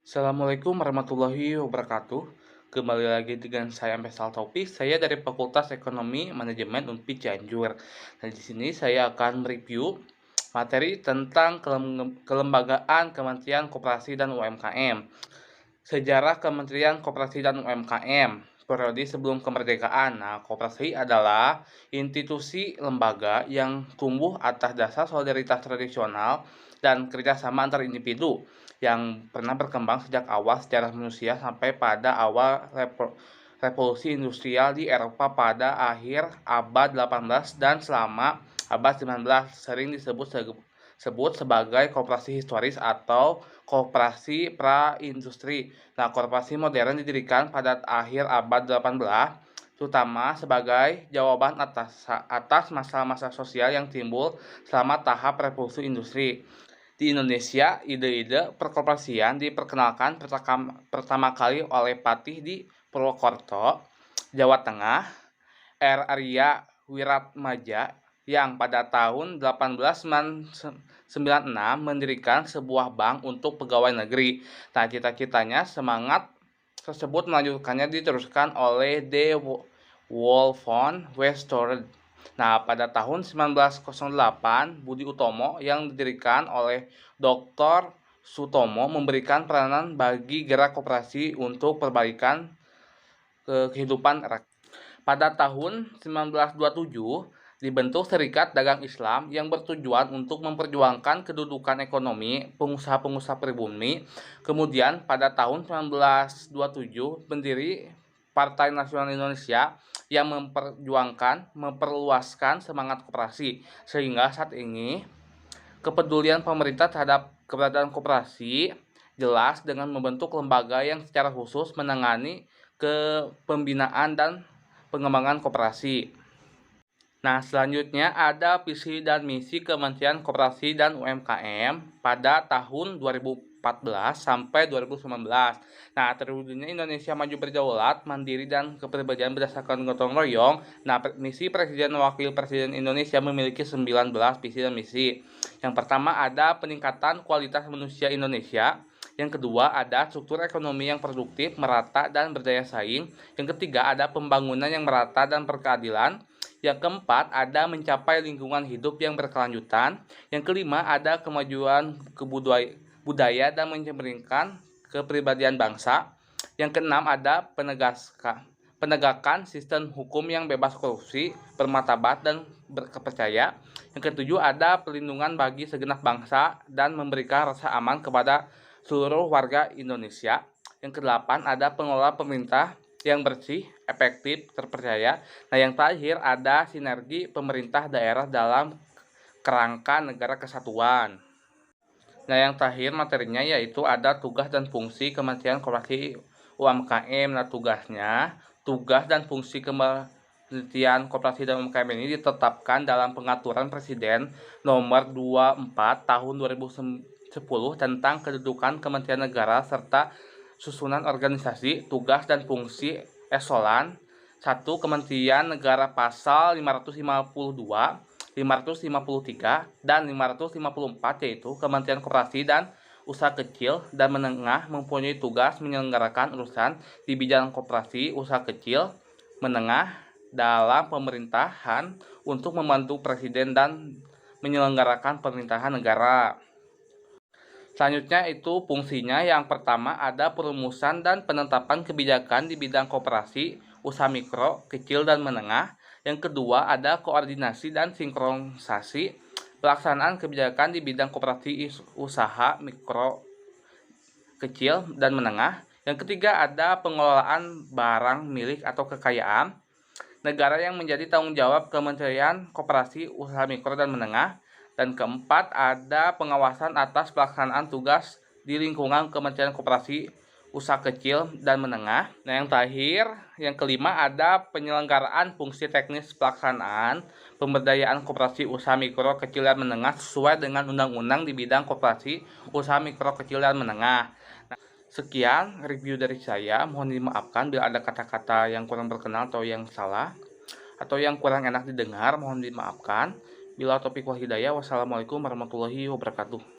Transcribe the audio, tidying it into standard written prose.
Assalamualaikum warahmatullahi wabarakatuh. Kembali lagi dengan saya Faisal Taufik. Saya dari Fakultas Ekonomi Manajemen Unpad Cianjur. Nah, di sini saya akan mereview materi tentang kelembagaan Kementerian Koperasi dan UMKM. Sejarah Kementerian Koperasi dan UMKM periode sebelum kemerdekaan. Nah, koperasi adalah institusi lembaga yang tumbuh atas dasar solidaritas tradisional dan kerjasama antar individu yang pernah berkembang sejak awal sejarah manusia sampai pada awal revolusi industrial di Eropa pada akhir abad 18 dan selama abad 19 sering disebut sebagai koperasi historis atau koperasi pra-industri. Nah, koperasi modern didirikan pada akhir abad 18, terutama sebagai jawaban atas masalah-masalah sosial yang timbul selama tahap revolusi industri. Di Indonesia, ide-ide perkoperasian diperkenalkan pertama kali oleh Patih di Purwokerto, Jawa Tengah, R. Arya Wiratmadja, yang pada tahun 1896 mendirikan sebuah bank untuk pegawai negeri. Nah, cita-citanya semangat tersebut melanjutkannya diteruskan oleh D. Wolfson Westerwelle. Nah, pada tahun 1908, Budi Utomo yang didirikan oleh Dr. Sutomo memberikan peranan bagi gerak koperasi untuk perbaikan kehidupan rakyat. Pada tahun 1927, dibentuk Serikat Dagang Islam yang bertujuan untuk memperjuangkan kedudukan ekonomi pengusaha-pengusaha pribumi. Kemudian pada tahun 1927 berdiri Partai Nasional Indonesia yang memperluaskan semangat koperasi, sehingga saat ini kepedulian pemerintah terhadap keberadaan koperasi jelas dengan membentuk lembaga yang secara khusus menangani kepembinaan dan pengembangan koperasi. Nah, selanjutnya ada visi dan misi Kementerian Koperasi dan UMKM pada tahun 2014 sampai 2019. Nah, terwujudnya Indonesia maju berdaulat, mandiri, dan kepribadian berdasarkan gotong royong. Nah, misi Presiden dan Wakil Presiden Indonesia memiliki 19 visi dan misi. Yang pertama ada peningkatan kualitas manusia Indonesia. Yang kedua ada struktur ekonomi yang produktif, merata, dan berdaya saing. Yang ketiga ada pembangunan yang merata dan berkeadilan. Yang keempat ada mencapai lingkungan hidup yang berkelanjutan. Yang kelima ada kemajuan budaya dan mencerminkan kepribadian bangsa. Yang keenam ada penegakan sistem hukum yang bebas korupsi, bermartabat, dan berkepercaya. Yang ketujuh ada perlindungan bagi segenap bangsa dan memberikan rasa aman kepada seluruh warga Indonesia. Yang kedelapan ada pengelola pemerintah yang bersih, efektif, terpercaya. Nah, yang terakhir ada sinergi pemerintah daerah dalam kerangka negara kesatuan. Nah, yang terakhir materinya yaitu ada tugas dan fungsi Kementerian Koperasi UMKM. Nah, tugas dan fungsi Kementerian Koperasi dan UMKM ini ditetapkan dalam Pengaturan Presiden Nomor 24 Tahun 2010 tentang kedudukan Kementerian Negara serta susunan organisasi, tugas dan fungsi eselon 1 Kementerian Negara pasal 552, 553, dan 554, yaitu Kementerian Koperasi dan Usaha Kecil dan Menengah mempunyai tugas menyelenggarakan urusan di bidang koperasi usaha kecil menengah dalam pemerintahan untuk membantu presiden dan menyelenggarakan pemerintahan negara. Selanjutnya itu fungsinya yang pertama ada perumusan dan penetapan kebijakan di bidang koperasi, usaha mikro, kecil, dan menengah. Yang kedua ada koordinasi dan sinkronisasi pelaksanaan kebijakan di bidang koperasi usaha mikro, kecil, dan menengah. Yang ketiga ada pengelolaan barang milik atau kekayaan negara yang menjadi tanggung jawab Kementerian Koperasi, Usaha Mikro, dan Menengah. Dan keempat ada pengawasan atas pelaksanaan tugas di lingkungan Kementerian Koperasi, Usaha Kecil, dan Menengah. Nah, yang terakhir, yang kelima ada penyelenggaraan fungsi teknis pelaksanaan pemberdayaan koperasi usaha mikro, kecil, dan menengah sesuai dengan undang-undang di bidang koperasi, usaha mikro, kecil, dan menengah. Nah, sekian review dari saya. Mohon dimaafkan bila ada kata-kata yang kurang berkenan atau yang salah atau yang kurang enak didengar, mohon dimaafkan. Bila taufiq wal hidayah, wassalamualaikum warahmatullahi wabarakatuh.